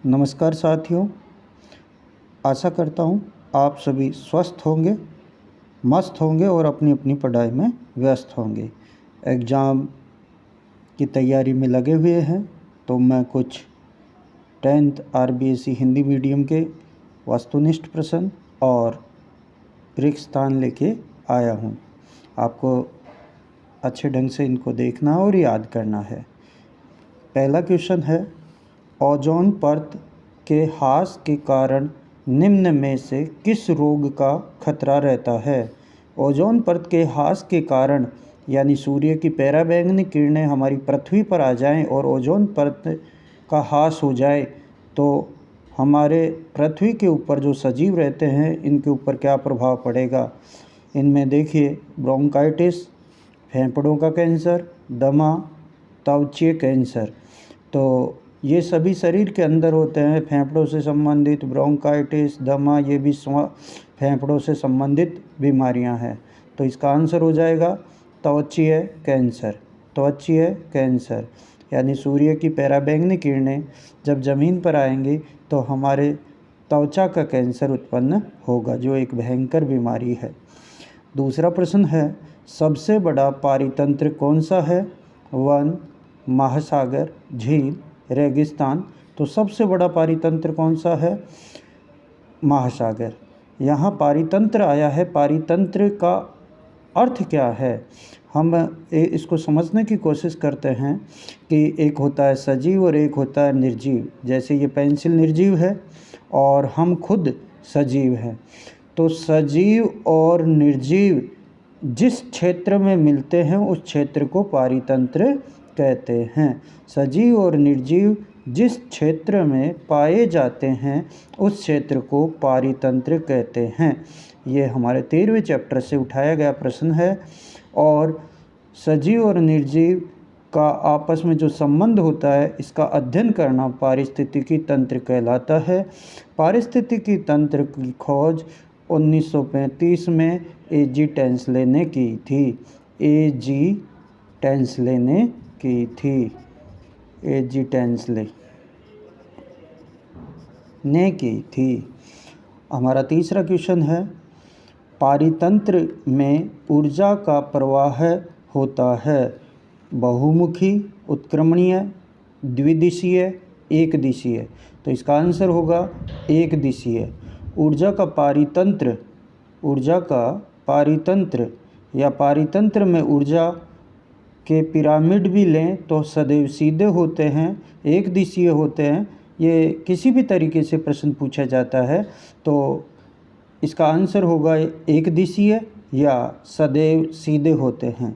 नमस्कार साथियों, आशा करता हूँ आप सभी स्वस्थ होंगे, मस्त होंगे और अपनी अपनी पढ़ाई में व्यस्त होंगे। एग्ज़ाम की तैयारी में लगे हुए हैं, तो मैं कुछ 10th RBSE हिंदी मीडियम के वस्तुनिष्ठ प्रश्न और रिक्त स्थान लेके आया हूँ। आपको अच्छे ढंग से इनको देखना और याद करना है। पहला क्वेश्चन है, ओजोन परत के ह्रास के कारण निम्न में से किस रोग का खतरा रहता है? ओजोन परत के ह्रास के कारण यानी सूर्य की पराबैंगनी किरणें हमारी पृथ्वी पर आ जाएं और ओजोन परत का ह्रास हो जाए तो हमारे पृथ्वी के ऊपर जो सजीव रहते हैं इनके ऊपर क्या प्रभाव पड़ेगा? इनमें देखिए, ब्रोंकाइटिस, फेफड़ों का कैंसर, दमा, त्वचीय कैंसर। तो ये सभी शरीर के अंदर होते हैं। फेफड़ों से संबंधित ब्रोंकाइटिस, दमा, ये भी फेफड़ों से संबंधित बीमारियां हैं। तो इसका आंसर हो जाएगा त्वचीय कैंसर। त्वचीय कैंसर यानी सूर्य की पराबैंगनी किरणें जब ज़मीन पर आएंगी तो हमारे त्वचा का कैंसर उत्पन्न होगा, जो एक भयंकर बीमारी है। दूसरा प्रश्न है, सबसे बड़ा पारितंत्र कौन सा है? वन, महासागर, झील, रेगिस्तान। तो सबसे बड़ा पारितंत्र कौन सा है? महासागर। यहाँ पारितंत्र आया है, पारितंत्र का अर्थ क्या है? हम इसको समझने की कोशिश करते हैं कि एक होता है सजीव और एक होता है निर्जीव। जैसे ये पेंसिल निर्जीव है और हम खुद सजीव हैं। तो सजीव और निर्जीव जिस क्षेत्र में मिलते हैं उस क्षेत्र को पारितंत्र कहते हैं। सजीव और निर्जीव जिस क्षेत्र में पाए जाते हैं उस क्षेत्र को पारितंत्र कहते हैं। ये हमारे 13वें चैप्टर से उठाया गया प्रश्न है। और सजीव और निर्जीव का आपस में जो संबंध होता है इसका अध्ययन करना पारिस्थितिकी तंत्र कहलाता है। पारिस्थितिकी तंत्र की खोज 1935 में A.G. टेंसले ने की थी। A.G. टेंसले ने की थी। A.G. टेंसले ने की थी। हमारा तीसरा क्वेश्चन है, पारितंत्र में ऊर्जा का प्रवाह होता है बहुमुखी, उत्क्रमणीय, द्विदिशीय, एक दिशीय। तो इसका आंसर होगा एक दिशीय। ऊर्जा का पारितंत्र या पारितंत्र में ऊर्जा के पिरामिड भी लें तो सदैव सीधे होते हैं, एक दिशीय होते हैं। ये किसी भी तरीके से प्रश्न पूछा जाता है तो इसका आंसर होगा एक दिशीय या सदैव सीधे होते हैं।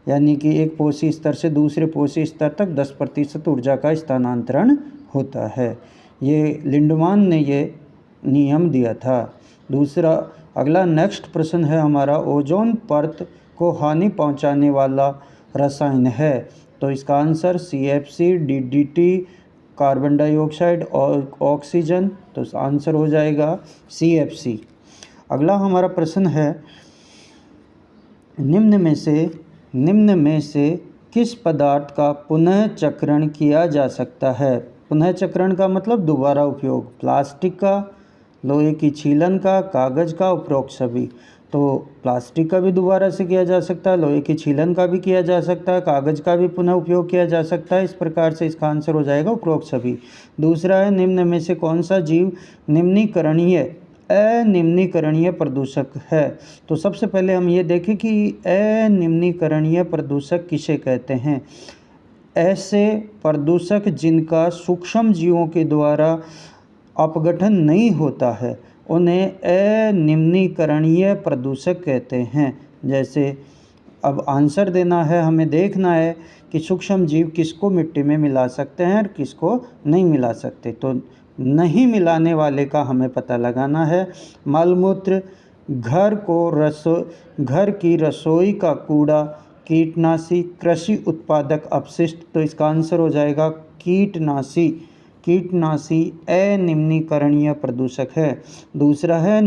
यानी कि एक पोषी स्तर से दूसरे पोषी स्तर तक 10% ऊर्जा का स्थानांतरण होता है। ये लिंडमान ने ये नियम दिया था। अगला नेक्स्ट प्रश्न है हमारा, ओजोन परत को हानि पहुंचाने वाला रसायन है। तो इसका answer CFC, DDT, carbon dioxide और ऑक्सीजन। तो आंसर हो जाएगा CFC। अगला हमारा प्रश्न है, निम्न में से किस पदार्थ का पुनः चक्रण किया जा सकता है? पुनः चक्रण का मतलब दोबारा उपयोग। प्लास्टिक का, लोहे की छीलन का, कागज़ का, उपरोक्त सभी। तो प्लास्टिक का भी दोबारा से किया जा सकता है, लोहे की छीलन का भी किया जा सकता है, कागज़ का भी पुनः उपयोग किया जा सकता है। इस प्रकार से इसका आंसर हो जाएगा उपरोक्त सभी। दूसरा है, निम्न में से कौन सा जीव अनिम्नीकरणीय प्रदूषक है? तो सबसे पहले हम ये देखें कि अनिम्नीकरणीय प्रदूषक किसे कहते हैं। ऐसे प्रदूषक जिनका सूक्ष्म जीवों के द्वारा अपघटन नहीं होता है उन्हें अनिम्नीकरणीय प्रदूषक कहते हैं। जैसे अब आंसर देना है, हमें देखना है कि सूक्ष्म जीव किसको मिट्टी में मिला सकते हैं और किसको नहीं मिला सकते। तो नहीं मिलाने वाले का हमें पता लगाना है। मलमूत्र, घर की रसोई का कूड़ा, कीटनाशी, कृषि उत्पादक अपशिष्ट। तो इसका आंसर हो जाएगा कीटनाशी अनिम्नीकरणीय प्रदूषक है। दूसरा है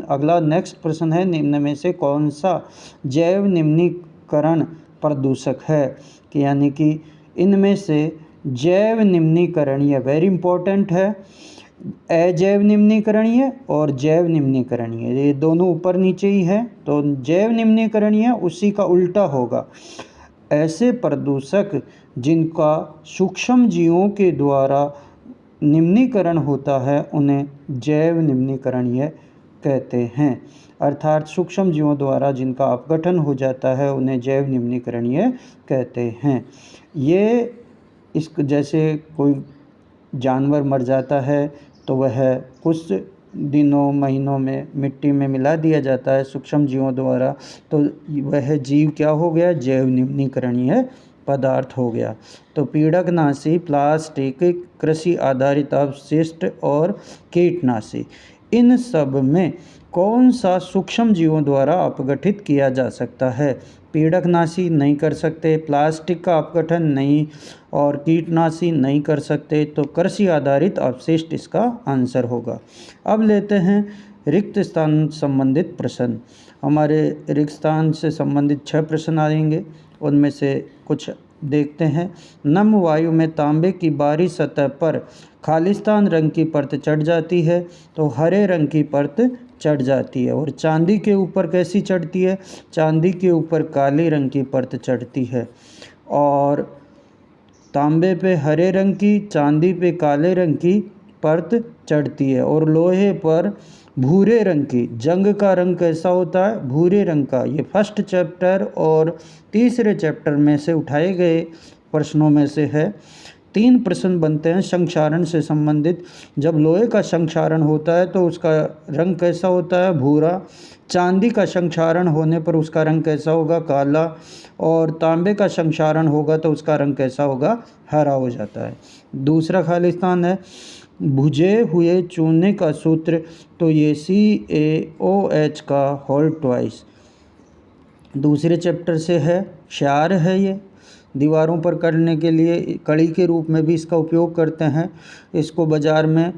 अगला नेक्स्ट प्रश्न है, निम्न में से कौन सा जैव निम्नीकरण प्रदूषक है? कि यानी कि इनमें से जैव निम्नीकरणीय, वेरी इंपॉर्टेंट है। अजैव निम्नीकरणीय और जैव निम्नीकरणीय, ये दोनों ऊपर नीचे ही है। तो जैव निम्नीकरणीय उसी का उल्टा होगा। ऐसे प्रदूषक जिनका सूक्ष्म जीवों के द्वारा निम्नीकरण होता है उन्हें जैव निम्नीकरणीय कहते हैं। अर्थात सूक्ष्म जीवों द्वारा जिनका अपघटन हो जाता है उन्हें जैव निम्नीकरणीय कहते हैं। ये इस जैसे कोई जानवर मर जाता है तो वह कुछ दिनों महीनों में मिट्टी में मिला दिया जाता है सूक्ष्म जीवों द्वारा, तो वह जीव क्या हो गया, जैव निम्नीकरणीय पदार्थ हो गया। तो पीड़कनाशी, प्लास्टिक, कृषि आधारित अपशिष्ट और कीटनाशी, इन सब में कौन सा सूक्ष्म जीवों द्वारा अपघटित किया जा सकता है? पीड़कनाशी नहीं कर सकते, प्लास्टिक का अपघटन नहीं, और कीटनाशी नहीं कर सकते, तो कृषि आधारित अपशिष्ट इसका आंसर होगा। अब लेते हैं रिक्त स्थान संबंधित प्रश्न। हमारे रिक्त स्थान से संबंधित 6 प्रश्न आएंगे, उनमें से कुछ देखते हैं। नम वायु में तांबे की बाहरी सतह पर खालिस्तान रंग की परत चढ़ जाती है तो हरे रंग की परत चढ़ जाती है, और चांदी के ऊपर कैसी चढ़ती है? चांदी के ऊपर काले रंग की परत चढ़ती है। और तांबे पे हरे रंग की, चांदी पे काले रंग की परत चढ़ती है, और लोहे पर भूरे रंग की। जंग का रंग कैसा होता है? भूरे रंग का। ये फर्स्ट चैप्टर और तीसरे चैप्टर में से उठाए गए प्रश्नों में से है। 3 प्रश्न बनते हैं संक्षारण से संबंधित। जब लोहे का संक्षारण होता है तो उसका रंग कैसा होता है? भूरा। चांदी का संक्षारण होने पर उसका रंग कैसा होगा? काला। और तांबे का संक्षारण होगा तो उसका रंग कैसा होगा? हरा हो जाता है। दूसरा खालिस्तान है भुजे हुए चूने का सूत्र, तो ये CaOH का होल ट्वाइस। दूसरे चैप्टर से है। क्षार है ये, दीवारों पर करने के लिए कड़ी के रूप में भी इसका उपयोग करते हैं। इसको बाज़ार में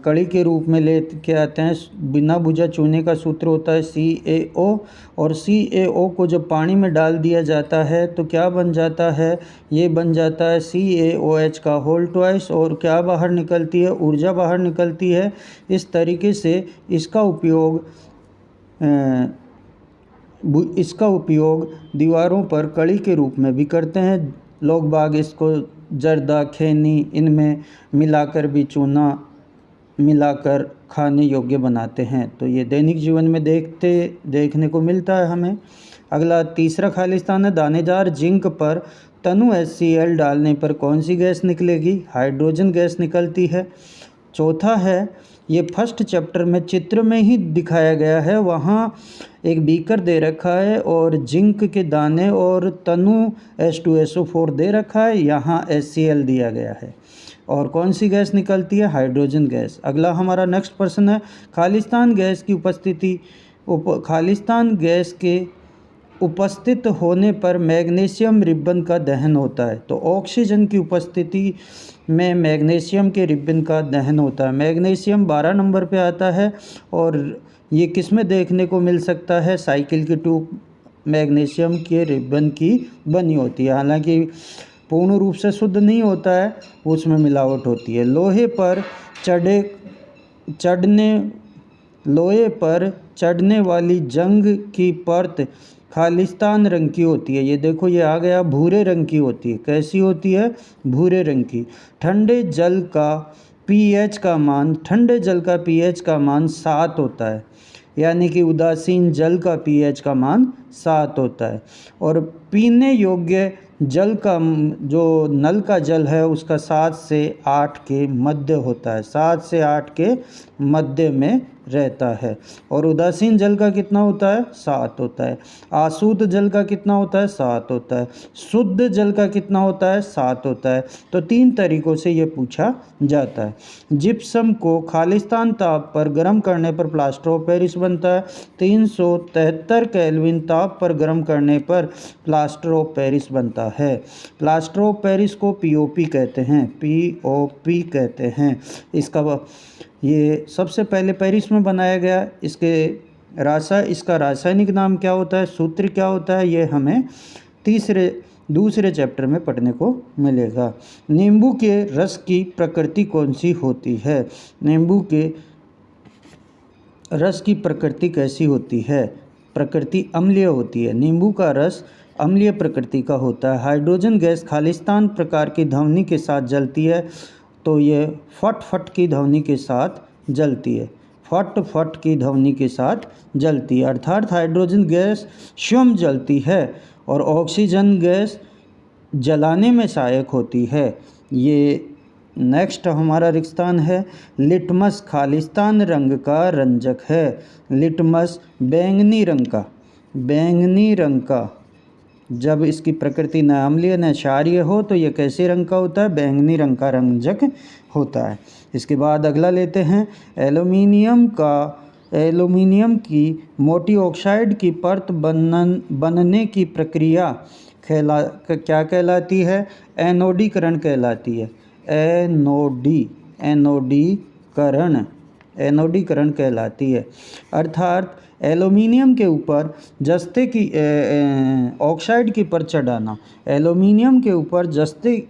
कड़ी के रूप में ले के आते हैं। बिना भुजा चूने का सूत्र होता है CaO, और CaO को जब पानी में डाल दिया जाता है तो क्या बन जाता है? ये बन जाता है CaOH का होल ट्वाइस, और क्या बाहर निकलती है? ऊर्जा बाहर निकलती है। इस तरीके से इसका उपयोग दीवारों पर कड़ी के रूप में भी करते हैं। लोग बाग इसको जर्दा, खैनी, इनमें मिलाकर भी चूना मिलाकर खाने योग्य बनाते हैं। तो ये दैनिक जीवन में देखने को मिलता है हमें। अगला तीसरा खालिस्तान है दानेदार जिंक पर तनु HCl डालने पर कौन सी गैस निकलेगी? हाइड्रोजन गैस निकलती है। चौथा है, ये फर्स्ट चैप्टर में चित्र में ही दिखाया गया है। वहाँ एक बीकर दे रखा है और जिंक के दाने और तनु H2SO4 दे रखा है, यहाँ HCl दिया गया है। और कौन सी गैस निकलती है? Hydrogen gas. अगला हमारा नेक्स्ट प्रश्न है खालिस्तान गैस के उपस्थित होने पर मैग्नीशियम रिबन का दहन होता है। तो ऑक्सीजन की उपस्थिति में मैग्नीशियम के रिबन का दहन होता है। मैग्नीशियम 12 नंबर पे आता है, और ये किस में देखने को मिल सकता है? साइकिल की ट्यूब मैग्नीशियम के रिबन की बनी होती है। हालांकि पूर्ण रूप से शुद्ध नहीं होता है, उसमें मिलावट होती है। लोहे पर चढ़ने वाली जंग की परत खालिस्तान रंग की होती है। ये देखो, ये आ गया, भूरे रंग की होती है। कैसी होती है? भूरे रंग की। ठंडे जल का pH का मान 7 होता है, यानी कि उदासीन जल का pH का मान 7 होता है। और पीने योग्य जल का जो नल का जल है उसका 7 से 8 के मध्य होता है, 7 से 8 के मध्य में रहता है। और उदासीन जल का कितना होता है? 7 होता है। अशुद्ध जल का कितना होता है? 7 होता है। शुद्ध जल का कितना होता है? 7 होता है। तो 3 तरीकों से ये पूछा जाता है। जिप्सम को खालिस्तान ताप पर गर्म करने पर प्लास्टर ऑफ पेरिस बनता है। 373 केल्विन ताप पर गर्म करने पर प्लास्टर ऑफ पेरिस बनता है। प्लास्टर ऑफ पेरिस को POP कहते हैं, POP कहते हैं। ये सबसे पहले पेरिस में बनाया गया। इसका रासायनिक नाम क्या होता है? सूत्र क्या होता है? ये हमें तीसरे दूसरे चैप्टर में पढ़ने को मिलेगा। नींबू के रस की प्रकृति कौन सी होती है? नींबू के रस की प्रकृति कैसी होती है? प्रकृति अम्लीय होती है। नींबू का रस अम्लीय प्रकृति का होता है। हाइड्रोजन गैस खालिस्तान प्रकार की ध्वनि के साथ जलती है, तो ये फट फट की ध्वनि के साथ जलती है। फट फट की ध्वनि के साथ जलती है, अर्थात हाइड्रोजन गैस स्वयं जलती है और ऑक्सीजन गैस जलाने में सहायक होती है। ये नेक्स्ट हमारा रिक्तान है। लिटमस खालिस्तान रंग का रंजक है। लिटमस बैंगनी रंग का जब इसकी प्रकृति न अम्लीय न क्षारीय हो तो ये कैसे रंग का होता है? बैंगनी रंग का रंजक होता है। इसके बाद अगला लेते हैं। एल्युमिनियम की मोटी ऑक्साइड की परत बनने की प्रक्रिया क्या कहलाती है? एनोडीकरण कहलाती है। एनोडीकरण कहलाती है। अर्थात एल्युमिनियम के ऊपर जस्ते की ऑक्साइड की परत चढ़ाना, एल्युमिनियम के ऊपर जस्ते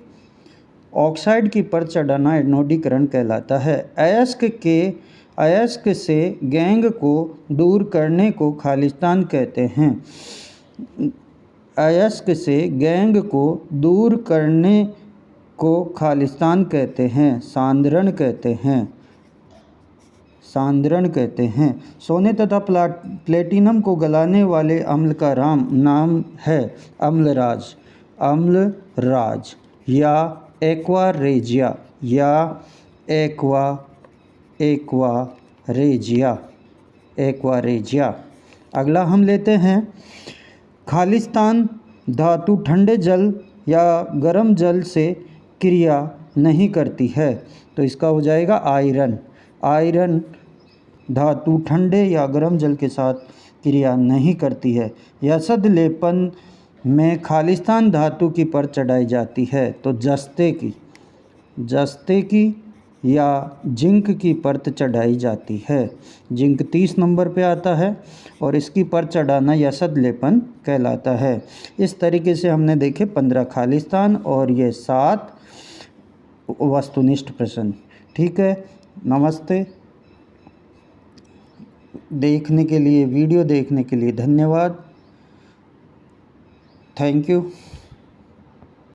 ऑक्साइड की परत चढ़ाना एनोडीकरण कहलाता है। अयस्क से गैंग को दूर करने को खालिस्तान कहते हैं। अयस्क से गैंग को दूर करने को खालिस्तान कहते हैं, सांद्रण कहते हैं। सोने तथा प्लेटिनम को गलाने वाले अम्ल का नाम है अम्लराज या एक्वारेजिया। अगला हम लेते हैं। खालिस्तान धातु ठंडे जल या गर्म जल से क्रिया नहीं करती है, तो इसका हो जाएगा आयरन धातु ठंडे या गर्म जल के साथ क्रिया नहीं करती है। यसद लेपन में खालिस्तान धातु की परत चढ़ाई जाती है, तो जस्ते की या जिंक की परत चढ़ाई जाती है। जिंक 30 नंबर पे आता है और इसकी परत चढ़ाना यसद लेपन कहलाता है। इस तरीके से हमने देखे 15 खालिस्तान और ये 7 वस्तुनिष्ठ प्रश्न। ठीक है, नमस्ते। वीडियो देखने के लिए धन्यवाद। Thank you.